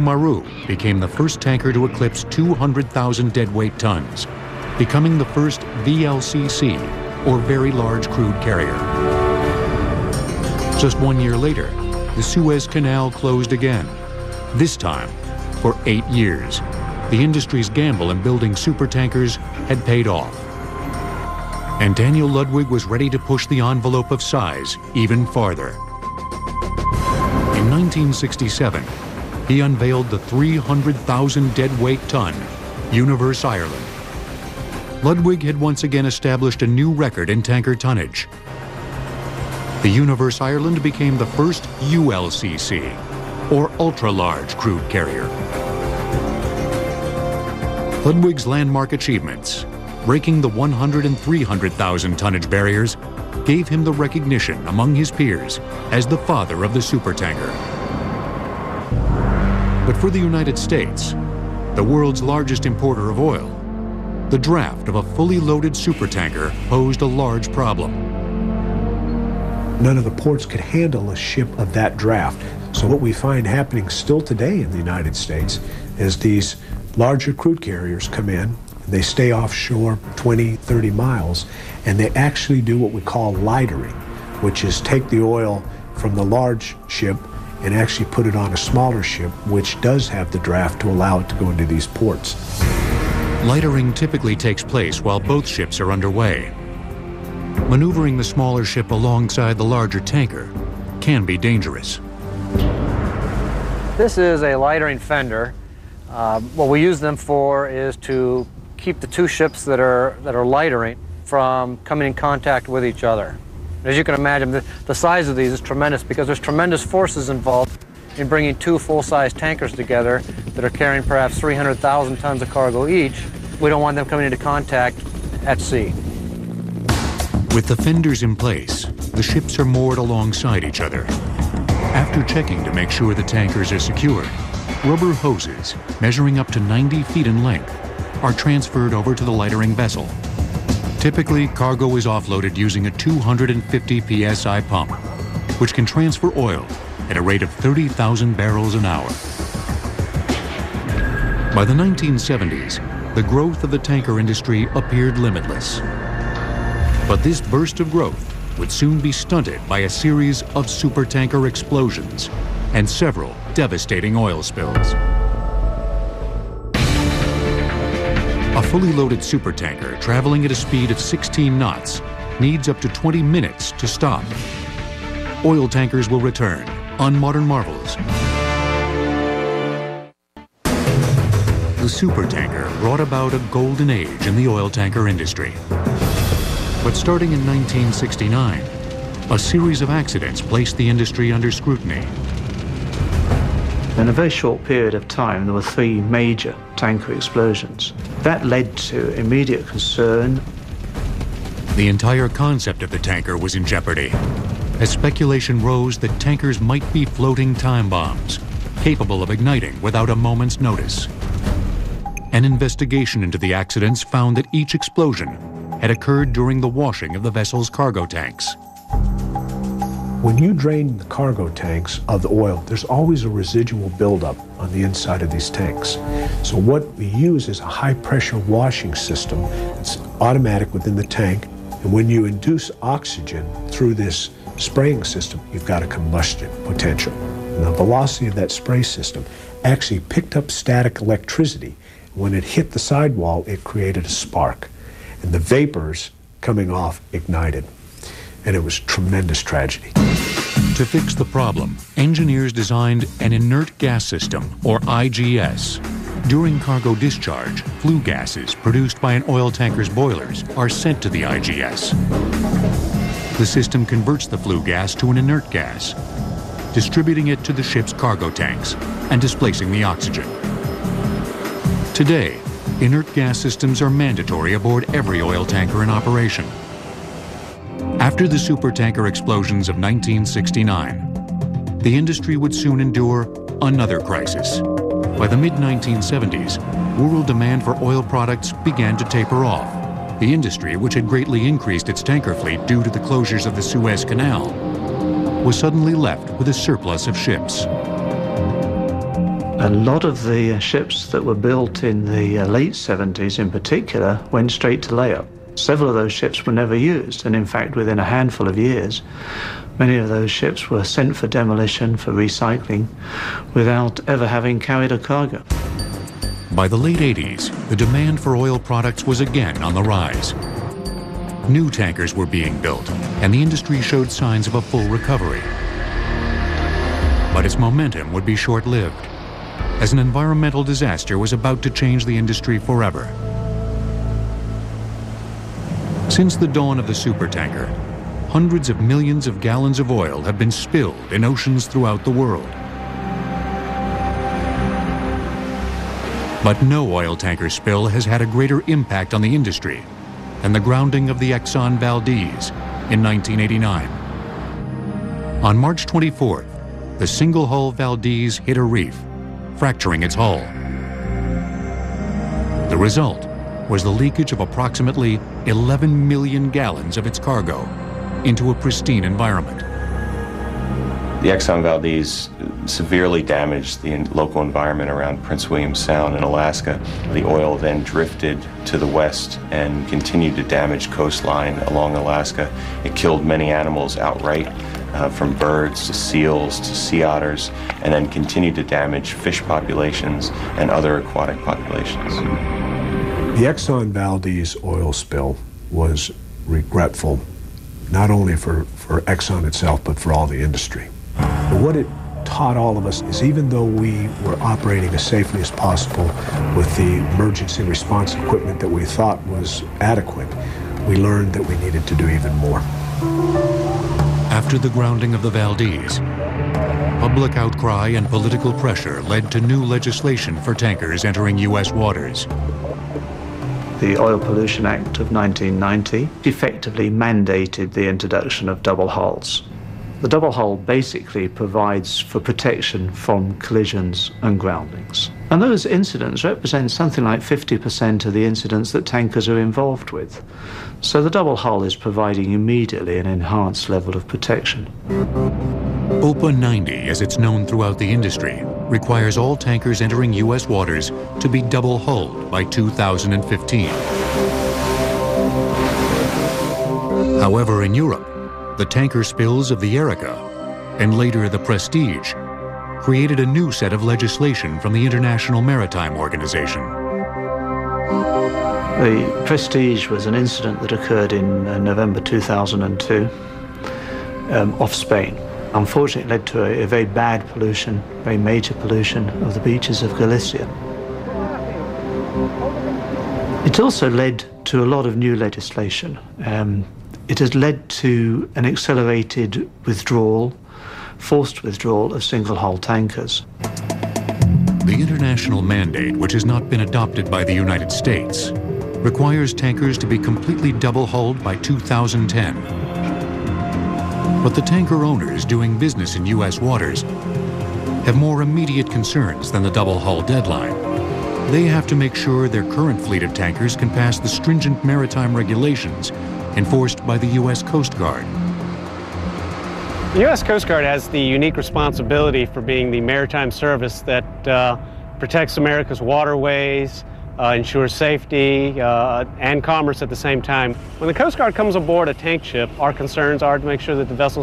Maru became the first tanker to eclipse 200,000 deadweight tons, becoming the first VLCC, or Very Large Crude Carrier. Just 1 year later, the Suez Canal closed again, this time for 8 years. The industry's gamble in building supertankers had paid off. And Daniel Ludwig was ready to push the envelope of size even farther. In 1967, he unveiled the 300,000 deadweight ton Universe Ireland. Ludwig had once again established a new record in tanker tonnage. The Universe Ireland became the first ULCC, or ultra-large crude carrier. Ludwig's landmark achievements, breaking the 100 and 300,000 tonnage barriers, gave him the recognition among his peers as the father of the supertanker. But for the United States, the world's largest importer of oil, the draft of a fully loaded supertanker posed a large problem. None of the ports could handle a ship of that draft. So what we find happening still today in the United States is these larger crude carriers come in, they stay offshore 20, 30 miles, and they actually do what we call lightering, which is take the oil from the large ship and actually put it on a smaller ship, which does have the draft to allow it to go into these ports. Lightering typically takes place while both ships are underway. Maneuvering the smaller ship alongside the larger tanker can be dangerous. This is a lightering fender. What we use them for is to keep the two ships that are lightering from coming in contact with each other. As you can imagine, the size of these is tremendous because there's tremendous forces involved in bringing two full-size tankers together that are carrying perhaps 300,000 tons of cargo each. We don't want them coming into contact at sea. With the fenders in place, the ships are moored alongside each other. After checking to make sure the tankers are secured, rubber hoses measuring up to 90 feet in length are transferred over to the lightering vessel. Typically, cargo is offloaded using a 250 psi pump, which can transfer oil at a rate of 30,000 barrels an hour. By the 1970s, the growth of the tanker industry appeared limitless. But this burst of growth would soon be stunted by a series of supertanker explosions and several devastating oil spills. A fully loaded supertanker traveling at a speed of 16 knots needs up to 20 minutes to stop. Oil tankers will return on Modern Marvels. The supertanker brought about a golden age in the oil tanker industry. But starting in 1969, a series of accidents placed the industry under scrutiny. In a very short period of time, there were 3 major tanker explosions. That led to immediate concern. The entire concept of the tanker was in jeopardy, as speculation rose that tankers might be floating time bombs, capable of igniting without a moment's notice. An investigation into the accidents found that each explosion had occurred during the washing of the vessel's cargo tanks. When you drain the cargo tanks of the oil, there's always a residual buildup on the inside of these tanks. So what we use is a high-pressure washing system. It's automatic within the tank, and when you induce oxygen through this spraying system, you've got a combustion potential. And the velocity of that spray system actually picked up static electricity. When it hit the sidewall, it created a spark, and the vapors coming off ignited. And it was tremendous tragedy. To fix the problem, engineers designed an inert gas system, or IGS. During cargo discharge, flue gases produced by an oil tanker's boilers are sent to the IGS. The system converts the flue gas to an inert gas, distributing it to the ship's cargo tanks and displacing the oxygen. Today, inert gas systems are mandatory aboard every oil tanker in operation. After the supertanker explosions of 1969, the industry would soon endure another crisis. By the mid-1970s, world demand for oil products began to taper off. The industry, which had greatly increased its tanker fleet due to the closures of the Suez Canal, was suddenly left with a surplus of ships. A lot of the ships that were built in the late 70s in particular went straight to layup. Several of those ships were never used, and in fact within a handful of years many of those ships were sent for demolition, for recycling, without ever having carried a cargo. By the late 80s, the demand for oil products was again on the rise. New tankers were being built, and the industry showed signs of a full recovery. But its momentum would be short-lived, as an environmental disaster was about to change the industry forever. Since the dawn of the supertanker, hundreds of millions of gallons of oil have been spilled in oceans throughout the world. But no oil tanker spill has had a greater impact on the industry than the grounding of the Exxon Valdez in 1989. On March 24th, the single-hull Valdez hit a reef, fracturing its hull. The result was the leakage of approximately 11 million gallons of its cargo into a pristine environment. The Exxon Valdez severely damaged the local environment around Prince William Sound in Alaska. The oil then drifted to the west and continued to damage coastline along Alaska. It killed many animals outright, from birds to seals to sea otters, and then continued to damage fish populations and other aquatic populations. The Exxon Valdez oil spill was regretful, not only for Exxon itself, but for all the industry. But what it taught all of us is even though we were operating as safely as possible with the emergency response equipment that we thought was adequate, we learned that we needed to do even more. After the grounding of the Valdez, public outcry and political pressure led to new legislation for tankers entering U.S. waters. The Oil Pollution Act of 1990 effectively mandated the introduction of double hulls. The double hull basically provides for protection from collisions and groundings. And those incidents represent something like 50% of the incidents that tankers are involved with. So the double hull is providing immediately an enhanced level of protection. OPA 90, as it's known throughout the industry, requires all tankers entering U.S. waters to be double-hulled by 2015. However, in Europe, the tanker spills of the Erika, and later the Prestige, created a new set of legislation from the International Maritime Organization. The Prestige was an incident that occurred in November 2002 off Spain. Unfortunately, it led to a very bad pollution, very major pollution of the beaches of Galicia. It also led to a lot of new legislation. It has led to an accelerated withdrawal, forced withdrawal of single-hull tankers. The international mandate, which has not been adopted by the United States, requires tankers to be completely double-hulled by 2010. But the tanker owners doing business in U.S. waters have more immediate concerns than the double-hull deadline. They have to make sure their current fleet of tankers can pass the stringent maritime regulations enforced by the U.S. Coast Guard. The U.S. Coast Guard has the unique responsibility for being the maritime service that protects America's waterways, ensures safety and commerce at the same time. When the Coast Guard comes aboard a tank ship, our concerns are to make sure that the vessel